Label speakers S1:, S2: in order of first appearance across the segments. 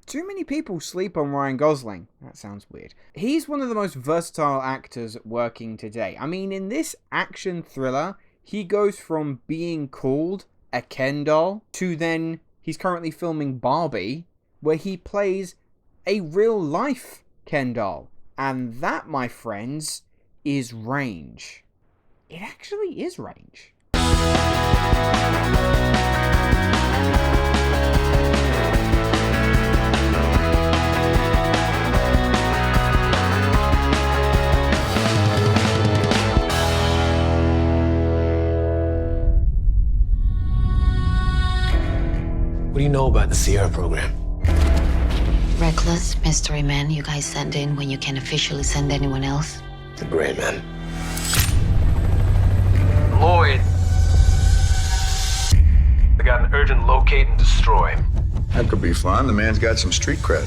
S1: Too many people sleep on Ryan Gosling. That sounds weird. He's one of the most versatile actors working today. I mean, in this action thriller, he goes from being called a Ken doll to then he's currently filming Barbie, where he plays a real life Ken doll. And that, my friends, is range. It actually is range.
S2: What do you know about the Sierra program?
S3: Reckless mystery men you guys send in when you can't officially send anyone else.
S2: The Gray Man.
S4: Lloyd. I got an urgent locate and destroy.
S5: That could be fun. The man's got some street cred.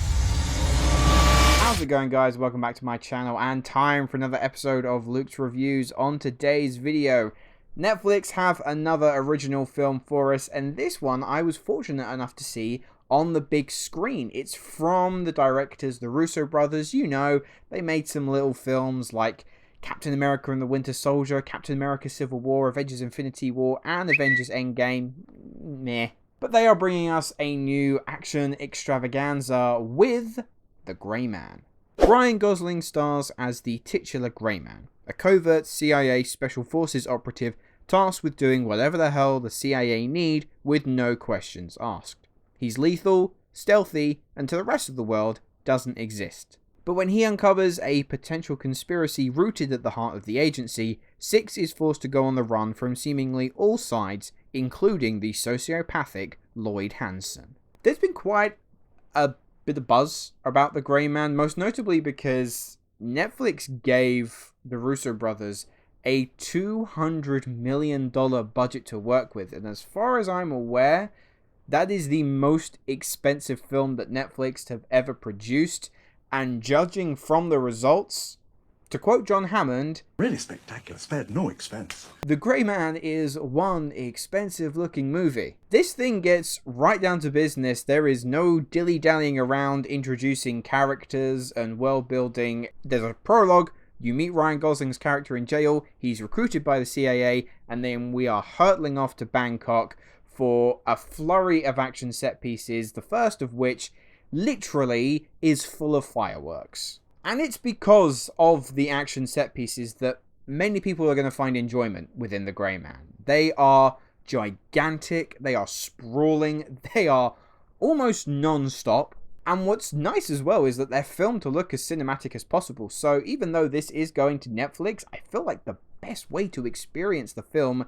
S1: How's it going, guys? Welcome back to my channel and time for another episode of Luke's Reviews. On today's video, Netflix have another original film for us, and this one I was fortunate enough to see on the big screen. It's from the directors, the Russo Brothers. You know, they made some little films like Captain America and the Winter Soldier, Captain America Civil War, Avengers Infinity War, and Avengers Endgame. Meh. But they are bringing us a new action extravaganza with the Gray Man. Ryan Gosling stars as the titular Gray Man, a covert CIA Special Forces operative tasked with doing whatever the hell the CIA need with no questions asked. He's lethal, stealthy, and to the rest of the world doesn't exist. But when he uncovers a potential conspiracy rooted at the heart of the agency, Six is forced to go on the run from seemingly all sides, including the sociopathic Lloyd Hansen. There's been quite a bit of buzz about the Gray Man, most notably because Netflix gave the Russo Brothers a $200 million budget to work with, and as far as I'm aware, that is the most expensive film that Netflix have ever produced, and judging from the results, to quote John Hammond,
S6: really spectacular, spared no expense.
S1: The Gray Man is one expensive looking movie. This thing gets right down to business. There is no dilly-dallying around introducing characters and world building. There's a prologue. You meet Ryan Gosling's character in jail, he's recruited by the CIA, and then we are hurtling off to Bangkok for a flurry of action set pieces, the first of which literally is full of fireworks. And it's because of the action set pieces that many people are going to find enjoyment within the Gray Man. They are gigantic, they are sprawling, they are almost non-stop. And what's nice as well is that they're filmed to look as cinematic as possible. So even though this is going to Netflix, I feel like the best way to experience the film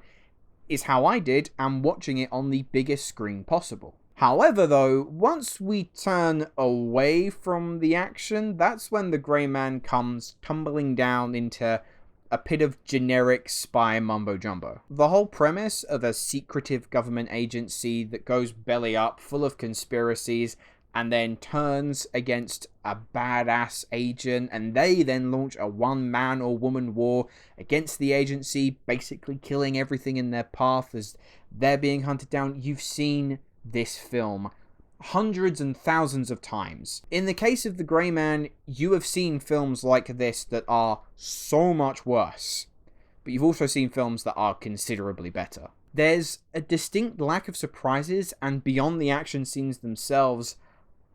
S1: is how I did, and watching it on the biggest screen possible. However, though, once we turn away from the action, that's when the Gray Man comes tumbling down into a pit of generic spy mumbo-jumbo. The whole premise of a secretive government agency that goes belly up, full of conspiracies, and then turns against a badass agent, and they then launch a one-man or woman war against the agency, basically killing everything in their path as they're being hunted down. You've seen this film hundreds and thousands of times. In the case of the Gray Man, you have seen films like this that are so much worse, but you've also seen films that are considerably better. There's a distinct lack of surprises, and beyond the action scenes themselves,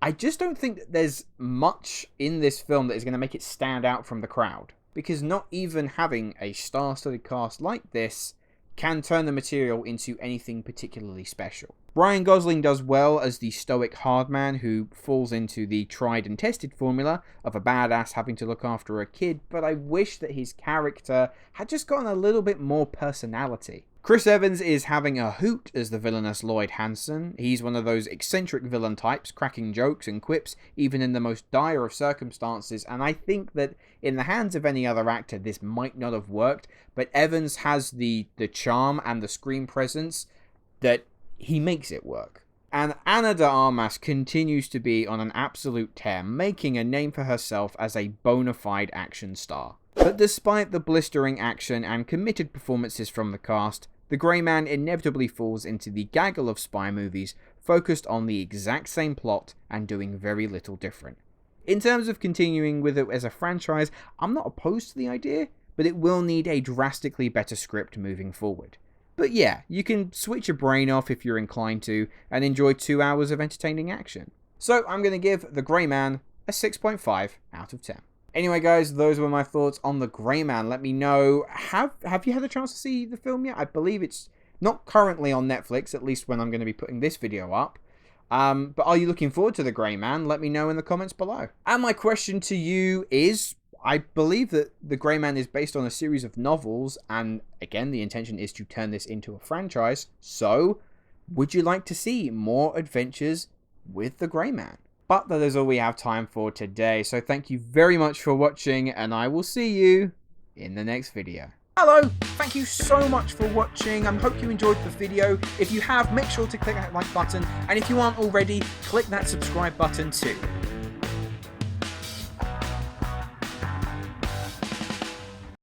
S1: I just don't think that there's much in this film that is going to make it stand out from the crowd, because not even having a star-studded cast like this can turn the material into anything particularly special. Ryan Gosling does well as the stoic hard man who falls into the tried and tested formula of a badass having to look after a kid, but I wish that his character had just gotten a little bit more personality. Chris Evans is having a hoot as the villainous Lloyd Hansen. He's one of those eccentric villain types, cracking jokes and quips even in the most dire of circumstances, and I think that in the hands of any other actor this might not have worked, but Evans has the charm and the screen presence that he makes it work. And Ana de Armas continues to be on an absolute tear, making a name for herself as a bona fide action star. But despite the blistering action and committed performances from the cast, the Grey Man inevitably falls into the gaggle of spy movies focused on the exact same plot and doing very little different. In terms of continuing with it as a franchise, I'm not opposed to the idea, but it will need a drastically better script moving forward. But yeah, you can switch your brain off if you're inclined to, and enjoy 2 hours of entertaining action. So I'm going to give The Grey Man a 6.5 out of 10. Anyway guys, those were my thoughts on The Grey Man. Let me know, have you had a chance to see the film yet? I believe it's not currently on Netflix, at least when I'm going to be putting this video up. But are you looking forward to The Grey Man? Let me know in the comments below. And my question to you is, I believe that The Grey Man is based on a series of novels, and again, the intention is to turn this into a franchise. So, would you like to see more adventures with The Grey Man? But that is all we have time for today, so thank you very much for watching, and I will see you in the next video. Hello, thank you so much for watching. I hope you enjoyed the video. If you have, make sure to click that like button, and if you aren't already, click that subscribe button too.